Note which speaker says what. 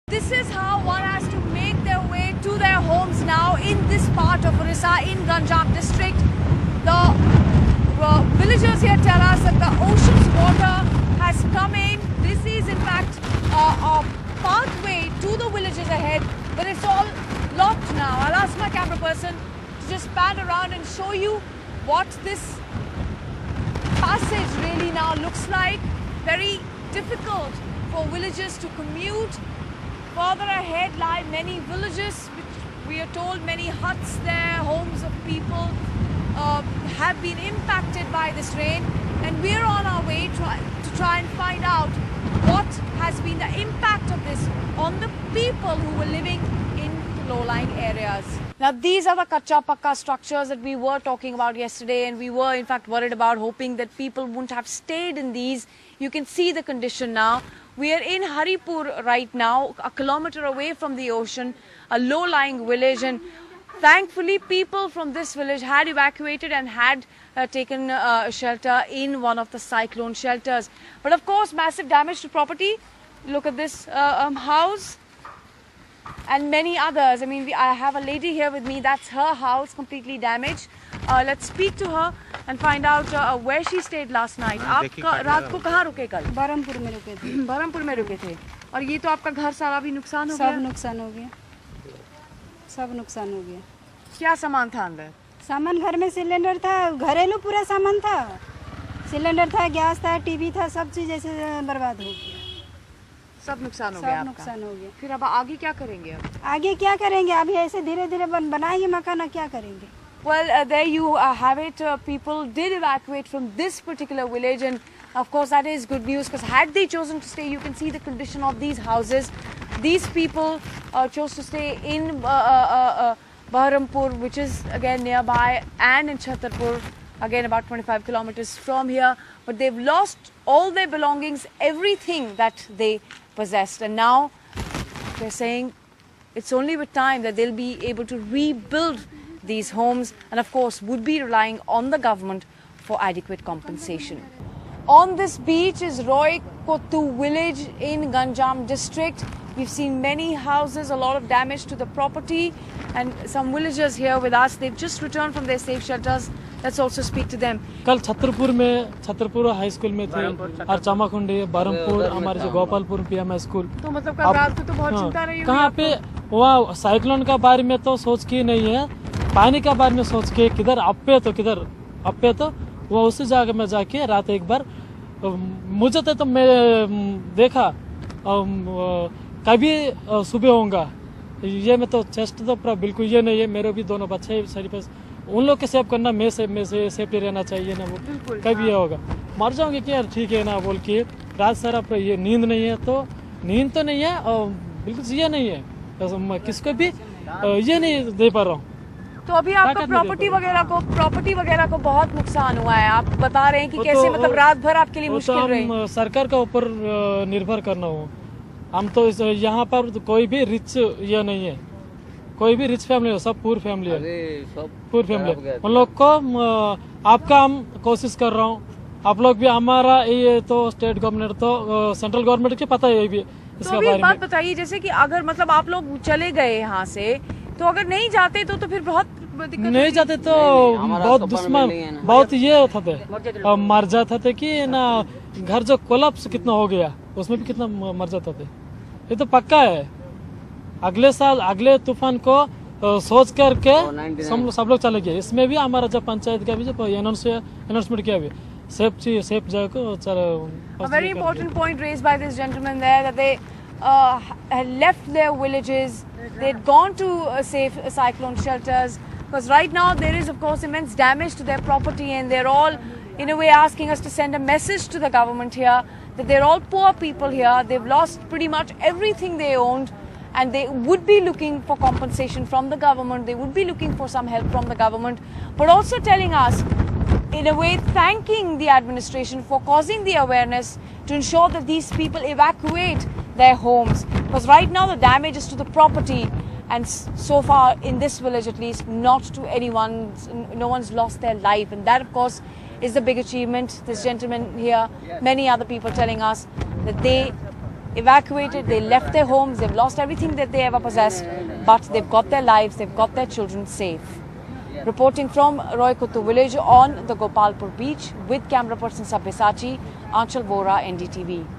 Speaker 1: This is how one has to make their way to their homes now in this part of Orissa, in Ganjam district. The villagers here tell us that the ocean's water has come in. This is in fact a pathway to the villages ahead, but it's all locked now. I'll ask my camera person to just pan around and show you what this passage really now looks like. Very difficult for villagers to commute. Further ahead lie many villages, which we are told many huts there, homes of people have been impacted by this rain, and we're on our way to try and find out what has been the impact of this on the people who were living in the low-lying areas. Now these are the kacha pakka structures that we were talking about yesterday, and we were in fact worried about, hoping that people wouldn't have stayed in these. You can see the condition now. We are in Haripur right now, a kilometer away from the ocean, a low-lying village, and thankfully people from this village had evacuated and had taken shelter in one of the cyclone shelters. But of course, massive damage to property. Look at this house and many others. I mean, I have a lady here with me. That's her house, completely damaged. Let's speak to her and find out where she stayed last night. आप रात को कहाँ रुके कल?
Speaker 2: बरहमपुर में रुके थे।
Speaker 1: बरहमपुर में रुके थे। और ये तो आपका घर सारा भी नुकसान हो गया?
Speaker 2: सब नुकसान हो गया। सब नुकसान हो गया।
Speaker 1: क्या सामान था अंदर?
Speaker 2: सामान घर में सिलेंडर था, घरेलू पूरा सामान था। सिलेंडर था, गैस था, टीवी था, सब चीज ऐसे बर्बाद हो गया।
Speaker 1: सब नुकसान हो गया आपका?
Speaker 2: नुकसान हो गया।
Speaker 1: फिर अब आगे क्या करेंगे?
Speaker 2: आगे क्या करेंगे? अभी ऐसे धीरे-धीरे बनाएंगे मकान, क्या करेंगे?
Speaker 1: Well, there you have it. People did evacuate from this particular village, and of course that is good news, because had they chosen to stay, you can see the condition of these houses. These people chose to stay in Baharampur, which is again nearby, and in Chhatarpur, again about 25 kilometers from here. But they've lost all their belongings, everything that they possessed, and now they're saying it's only with time that they'll be able to rebuild these homes, and of course would be relying on the government for adequate compensation. On this beach is Roy Kottu village in Ganjam district. We've seen many houses, a lot of damage to the property, and some villagers here with us. They've just returned from their safe shelters. Let's also speak to them.
Speaker 3: कल Chhatarpur high school में थे, और चामाकुंडी, बरमपुर, हमारे जो Gopalpur PMS school.
Speaker 1: तो मतलब कल रात को तो बहुत चिंता रही होगी।
Speaker 3: कहाँ पे वहाँ साइक्लोन का बारे में तो सोच के नहीं है, पानी का बारे में सोच के किधर अप्पे तो वो उसी जगह में जाके रात एक बार मुझे तो मैं देखा कभी सुबह होगा ये मैं तो चेस्ट तो पूरा बिल्कुल ये नहीं है। मेरे भी दोनों बच्चे शरीफ, उन लोग के सेव करना मैं से सेफ्टी रहना चाहिए ना, वो कभी ये होगा मर जाऊंगे क्या, ठीक है ना बोल के रात सारा ये नींद नहीं है, तो नींद तो नहीं है और बिल्कुल ये नहीं है, किसको भी ये नहीं दे पा रहा हूँ।
Speaker 1: तो अभी आपका प्रॉपर्टी वगैरह को बहुत नुकसान हुआ है, आप बता रहे हैं कि कैसे मतलब रात भर आपके लिए मुश्किल रही?
Speaker 3: सरकार का ऊपर निर्भर करना हो, हम तो यहाँ पर कोई भी रिच ये नहीं है, कोई भी रिच फैमिली हो, सब पुअर फैमिली है, पुअर फैमिली। उन लोग को आपका हम कोशिश कर रहा हूँ, आप लोग भी हमारा ये तो स्टेट गवर्नमेंट तो सेंट्रल गवर्नमेंट के पता है भी इसका बारे में।
Speaker 1: एक बात बताइए, जैसे कि अगर मतलब आप लोग चले गए यहाँ से, तो अगर नहीं जाते तो फिर बहुत दिक्कत
Speaker 3: नहीं जाते तो बहुत दुश्मन बहुत ये होता थे, मर जाते थे कि ना, घर जो कोलैप्स कितना हो गया उसमें भी कितना मर जाते थे। ये तो पक्का है, अगले साल अगले तूफान को सोच करके सब लोग चले गए। इसमें भी हमारा जब पंचायत का भी जब अनाउंसमेंट किया भी सेफ जगह को चलो।
Speaker 1: A very important point raised by this gentleman there, that they had left their villages, they'd gone to safe cyclone shelters, because right now there is of course immense damage to their property, and they're all in a way asking us to send a message to the government here that they're all poor people here, they've lost pretty much everything they owned, and they would be looking for compensation from the government, they would be looking for some help from the government, but also telling us, in a way thanking the administration for causing the awareness to ensure that these people evacuate their homes, because right now the damage is to the property, and so far in this village at least not to anyone, no one's lost their life, and that of course is the big achievement. This gentleman here, many other people telling us that they evacuated, they left their homes, they've lost everything that they ever possessed, but they've got their lives, they've got their children safe. Reporting from Roykuttu village on the Gopalpur beach with camera person Sabyasachi, Anchal Vora, NDTV.